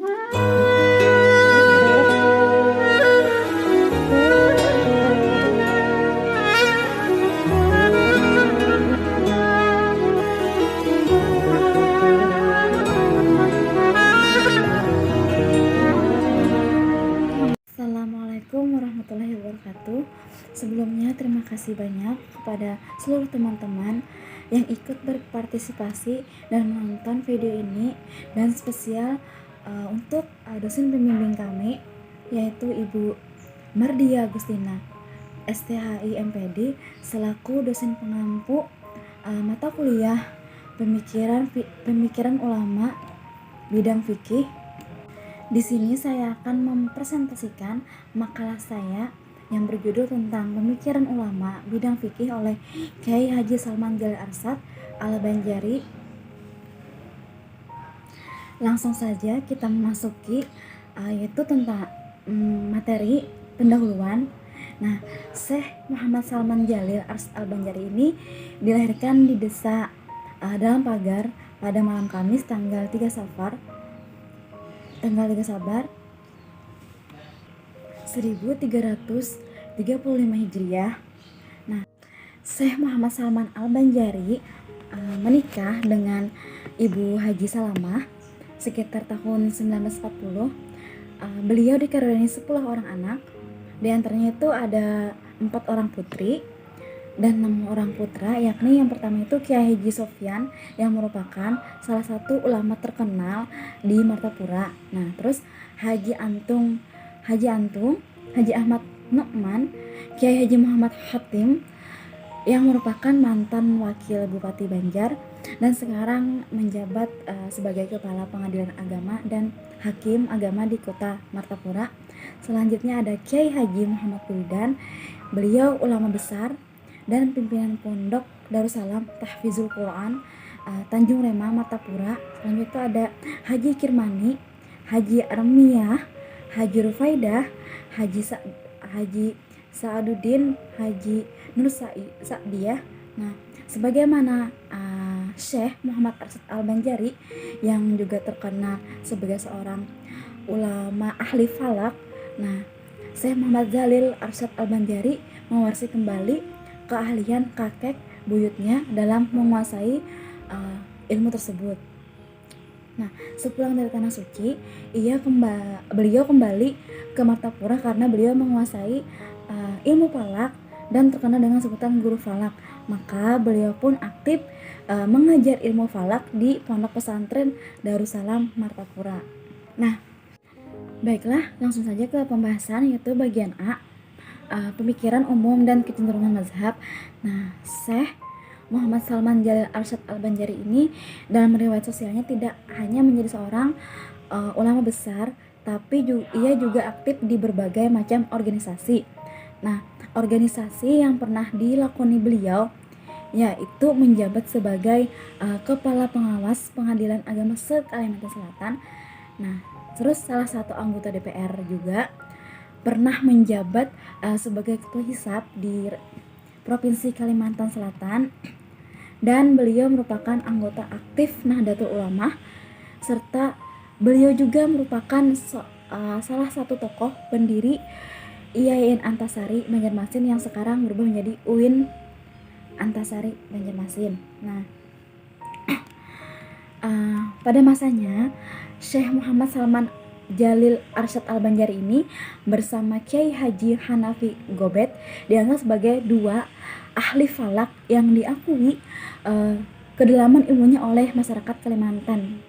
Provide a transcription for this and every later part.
Assalamualaikum warahmatullahi wabarakatuh. Sebelumnya terima kasih banyak kepada seluruh teman-teman yang ikut berpartisipasi dan menonton video ini, dan spesial untuk dosen pembimbing kami, yaitu Ibu Mardia Agustina STHI MPD, selaku dosen pengampu mata kuliah pemikiran ulama bidang fikih. Di sini saya akan mempresentasikan makalah saya yang berjudul tentang pemikiran ulama bidang fikih oleh Kiai Haji Salman Jalil Arsyad Al-Banjari. Langsung saja kita memasuki yaitu tentang materi pendahuluan. Nah, Syekh Muhammad Salman Jalil Arsyad Al-Banjari ini dilahirkan di desa Dalam Pagar pada malam Kamis tanggal 3 Safar 1335 Hijriah. Nah, Syekh Muhammad Salman Al-Banjari menikah dengan Ibu Haji Salamah sekitar tahun 1940. Beliau dikaruniai 10 orang anak. Di antaranya itu ada 4 orang putri dan 6 orang putra, yakni yang pertama itu Kiai Haji Sofyan yang merupakan salah satu ulama terkenal di Martapura. Nah, terus Haji Ahmad Nu'man, Kiai Haji Muhammad Hatim yang merupakan mantan wakil Bupati Banjar dan sekarang menjabat sebagai Kepala Pengadilan Agama dan Hakim Agama di Kota Martapura. Selanjutnya ada Kiai Haji Muhammad Wildan, beliau ulama besar dan pimpinan Pondok Darussalam Tahfizul Quran Tanjung Rema Martapura. Selanjutnya ada Haji Kirmani, Haji Armiyah, Haji Rufaidah, Haji Sa'aduddin, Haji Nur Sa'diyah. Nah, sebagaimana Syekh Muhammad Arsyad Al-Banjari yang juga terkenal sebagai seorang ulama ahli falak. Nah, Syekh Muhammad Jalil Arsyad Al-Banjari mewarisi kembali keahlian kakek buyutnya dalam menguasai ilmu tersebut. Nah, sepulang dari Tanah Suci, beliau kembali ke Martapura karena beliau menguasai ilmu falak dan terkenal dengan sebutan guru falak. Maka beliau pun aktif mengajar ilmu falak di Pondok Pesantren Darussalam Martapura. Nah, baiklah, langsung saja ke pembahasan, yaitu bagian A, pemikiran umum dan kecenderungan mazhab. Nah, Syekh Muhammad Salman Jalil Arsyad Al-Banjari ini dalam riwayat sosialnya tidak hanya menjadi seorang ulama besar, tapi ia juga aktif di berbagai macam organisasi. Nah, organisasi yang pernah dilakoni beliau yaitu menjabat sebagai Kepala Pengawas Pengadilan Agama se-Kalimantan Selatan. Nah, terus salah satu anggota DPR juga, pernah menjabat sebagai ketua hisab di Provinsi Kalimantan Selatan, dan beliau merupakan anggota aktif Nahdlatul Ulama, serta beliau juga merupakan salah satu tokoh pendiri IAIN Antasari Banjarmasin yang sekarang berubah menjadi UIN Antasari Banjarmasin. Nah, pada masanya Syekh Muhammad Salman Jalil Arsyad Al-Banjari ini bersama Kiai Haji Hanafi Gobet dianggap sebagai dua ahli falak yang diakui kedalaman ilmunya oleh masyarakat Kalimantan.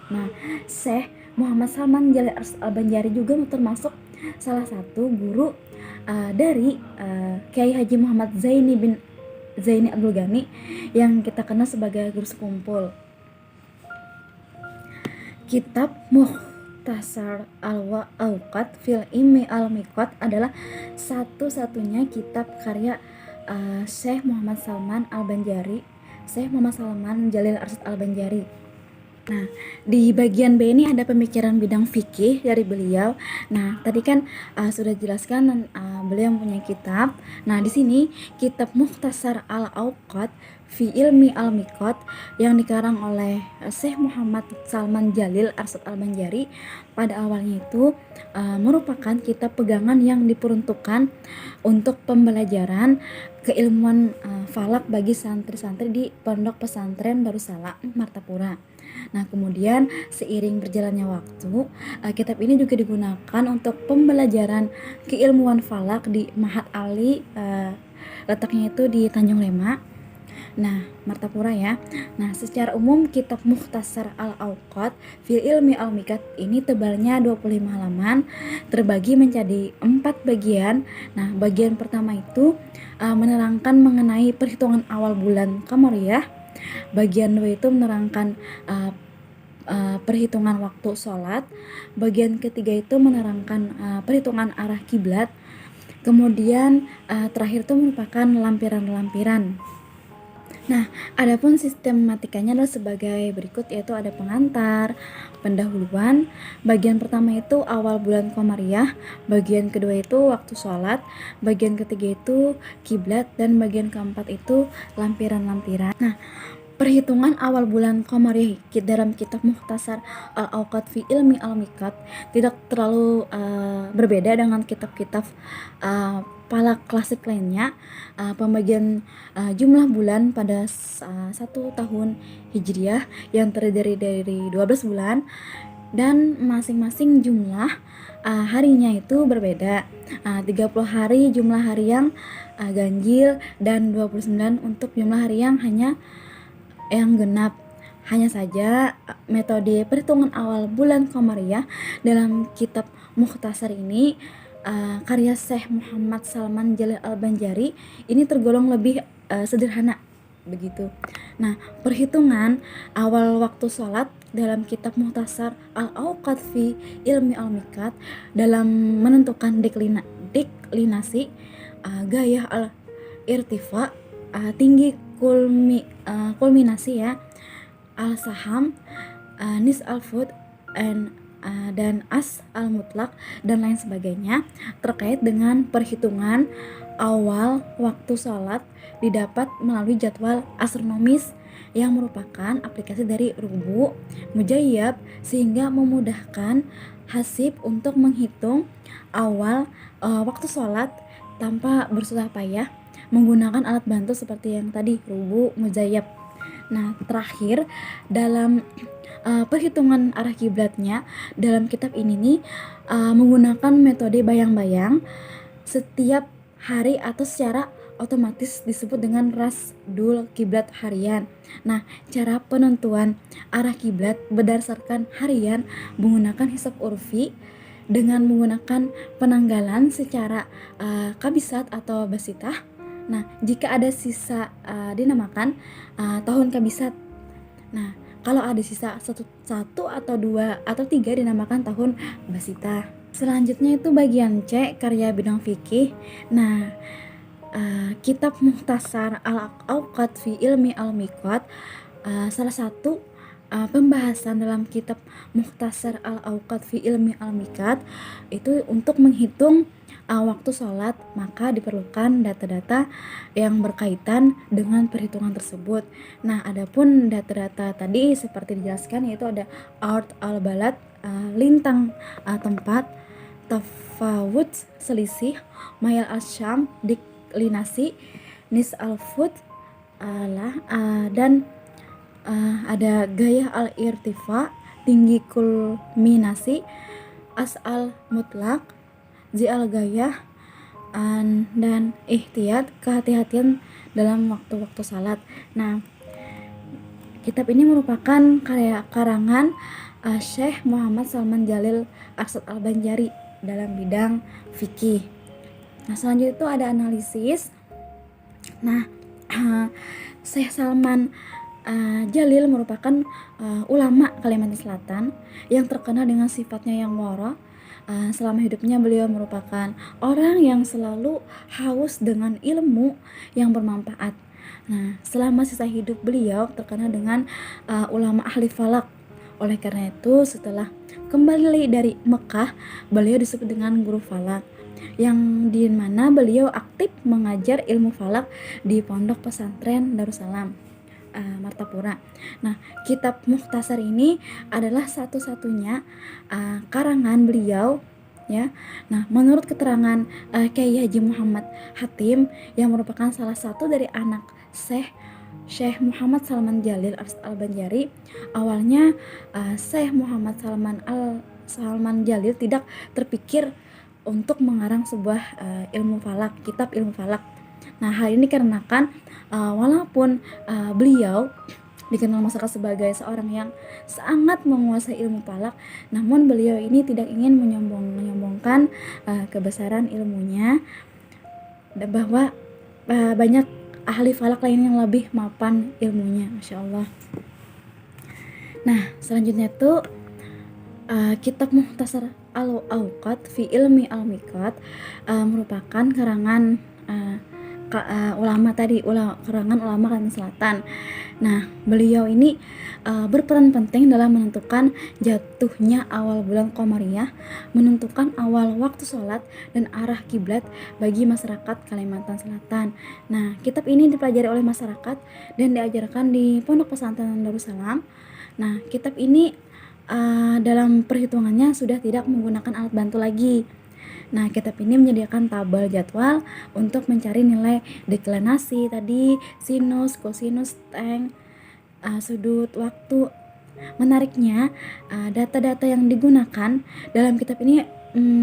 Nah, Syekh Muhammad Salman Jalil Arsyad Al-Banjari juga termasuk salah satu guru dari Kiai Haji Muhammad Zaini Abdul Ghani yang kita kenal sebagai guru sekumpul. Kitab Mukhtasar Al-Awqat fil Ilmi Al-Miqat adalah satu-satunya kitab karya Syekh Muhammad Salman Jalil Arsyad Al-Banjari. Nah, di bagian B ini ada pemikiran bidang fikih dari beliau. Nah, tadi kan sudah jelaskan beliau mempunyai kitab. Nah, di sini kitab Mukhtasar Al-Awqat fi Ilmi Al-Miqat yang dikarang oleh Syekh Muhammad Salman Jalil Arsyad Al-Banjari. Pada awalnya itu merupakan kitab pegangan yang diperuntukkan untuk pembelajaran keilmuan falak bagi santri-santri di Pondok Pesantren Darussalam Martapura. Nah, kemudian seiring berjalannya waktu, kitab ini juga digunakan untuk pembelajaran keilmuan falak di Mahat Ali, letaknya itu di Tanjung Lema. Nah, Martapura ya. Nah, secara umum kitab Mukhtasar Al-Awqat fi Ilmi Al-Miqat ini tebalnya 25 halaman, terbagi menjadi 4 bagian. Nah, bagian pertama itu menerangkan mengenai perhitungan awal bulan Qamariyah. Bagian 2 itu menerangkan perhitungan waktu sholat. Bagian ketiga itu menerangkan perhitungan arah kiblat. Kemudian terakhir itu merupakan lampiran-lampiran. Nah, adapun sistematikanya adalah sebagai berikut, yaitu ada pengantar, pendahuluan. Bagian pertama itu awal bulan Qamariyah, bagian kedua itu waktu sholat, bagian ketiga itu kiblat, dan bagian keempat itu lampiran-lampiran. Nah, perhitungan awal bulan Qamariyah dalam kitab Mukhtasar Al-Awqat fi Ilmi Al-Miqat tidak terlalu berbeda dengan kitab-kitab falak klasik lainnya. Pembagian jumlah bulan pada satu tahun Hijriah yang terdiri dari 12 bulan, dan masing-masing jumlah harinya itu berbeda. 30 hari jumlah hari yang ganjil, dan 29 untuk jumlah hari yang genap. Hanya saja metode perhitungan awal bulan Qamariyah dalam kitab Mukhtasar ini karya Syekh Muhammad Salman Jalil Al-Banjari ini tergolong lebih sederhana begitu. Nah, perhitungan awal waktu sholat dalam kitab Mukhtasar Al-Awqat fi Ilmi Al-Miqat dalam menentukan deklinasi gaya al-irtifa, tinggi kulminasi ya, al-saham, nis al-fud, dan as al-mutlak, dan lain sebagainya terkait dengan perhitungan awal waktu sholat didapat melalui jadwal astronomis yang merupakan aplikasi dari Rubu Mujayyab, sehingga memudahkan hasib untuk menghitung awal waktu sholat tanpa bersusah payah menggunakan alat bantu seperti yang tadi Rubu Mujayyab. Nah, terakhir dalam perhitungan arah kiblatnya dalam kitab ini nih menggunakan metode bayang-bayang setiap hari atau secara otomatis disebut dengan rasdul kiblat harian. Nah, cara penentuan arah kiblat berdasarkan harian menggunakan hisab urfi dengan menggunakan penanggalan secara kabisat atau basitah. Nah, jika ada sisa dinamakan tahun kabisat. Nah, kalau ada sisa satu atau dua atau tiga dinamakan tahun basita. Selanjutnya itu bagian C, karya bidang fikih. Nah, kitab Mukhtasar Al-Awqat fi Ilmi Al-Miqat, salah satu pembahasan dalam kitab Mukhtasar Al-Awqat fi Ilmi Al-Miqat itu untuk menghitung waktu sholat, maka diperlukan data-data yang berkaitan dengan perhitungan tersebut. Nah, adapun data-data tadi seperti dijelaskan, yaitu ada art al-balad, lintang tempat, tafawut selisih, mayal al-syam deklinasi, nis al-fud dan ada gaya al-irtifa tinggi kulminasi, as al-mutlak, zi'al gayah, dan ihtiyat kehati-hatian dalam waktu-waktu salat. Nah, kitab ini merupakan karya karangan Syekh Muhammad Salman Jalil Arsyad Al-Banjari dalam bidang fikih. Nah, selanjutnya itu ada analisis. Nah, Syekh Salman Jalil merupakan ulama Kalimantan Selatan yang terkenal dengan sifatnya yang wara. Selama hidupnya beliau merupakan orang yang selalu haus dengan ilmu yang bermanfaat. Nah, selama sisa hidup beliau terkenal dengan ulama ahli falak, Oleh karena itu, setelah kembali dari Mekah, beliau disebut dengan guru falak, yang di mana beliau aktif mengajar ilmu falak di Pondok Pesantren Darussalam Martapura. Nah, kitab Mukhtasar ini adalah satu-satunya karangan beliau, ya. Nah, menurut keterangan Kiai Haji Muhammad Hatim yang merupakan salah satu dari anak Syekh Muhammad Salman Jalil Al-Banjari, awalnya Syekh Muhammad Salman Jalil tidak terpikir untuk mengarang sebuah kitab ilmu falak. Nah, hal ini dikarenakan walaupun beliau dikenal masyarakat sebagai seorang yang sangat menguasai ilmu falak, namun beliau ini tidak ingin menyombongkan kebesaran ilmunya, dan bahwa banyak ahli falak lain yang lebih mapan ilmunya, Masya Allah. Nah, selanjutnya tuh kitab Mukhtasar Al-Awqat fi Ilmi Al-Miqat merupakan karangan karangan ulama Kalimantan Selatan. Nah, beliau ini berperan penting dalam menentukan jatuhnya awal bulan Qamariyah, menentukan awal waktu sholat dan arah kiblat bagi masyarakat Kalimantan Selatan. Nah, kitab ini dipelajari oleh masyarakat dan diajarkan di Pondok Pesantren Darussalam. Nah, kitab ini dalam perhitungannya sudah tidak menggunakan alat bantu lagi. Nah, kitab ini menyediakan tabel jadwal untuk mencari nilai deklinasi tadi, sinus, kosinus, tan, sudut, waktu. Menariknya, data-data yang digunakan dalam kitab ini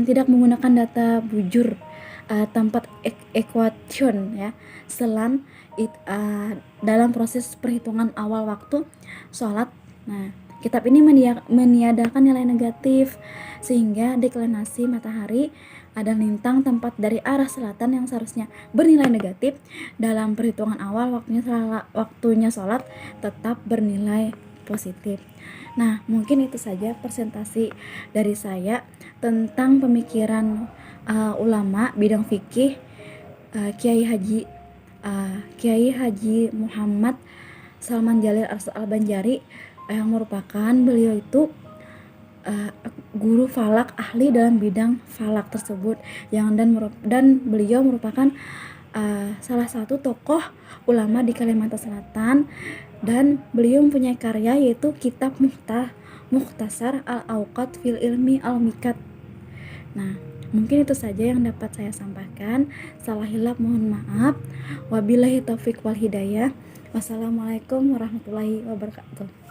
tidak menggunakan data bujur tempat equation, ya, selan dalam proses perhitungan awal waktu sholat. Nah, kitab ini meniadakan nilai negatif, sehingga deklinasi matahari dan lintang tempat dari arah selatan yang seharusnya bernilai negatif dalam perhitungan awal waktunya sholat tetap bernilai positif. Nah, mungkin itu saja presentasi dari saya tentang pemikiran ulama bidang fikih Kiai Haji Muhammad Salman Jalil Al-Banjari, yang merupakan beliau itu guru falak ahli dalam bidang falak tersebut, dan beliau merupakan salah satu tokoh ulama di Kalimantan Selatan, dan beliau mempunyai karya yaitu kitab Mukhtasar Al-Awqat fil Ilmi Al-Miqat. Nah, mungkin itu saja yang dapat saya sampaikan. Salah hilap mohon maaf. Wabillahi taufik wal hidayah. Wassalamualaikum warahmatullahi wabarakatuh.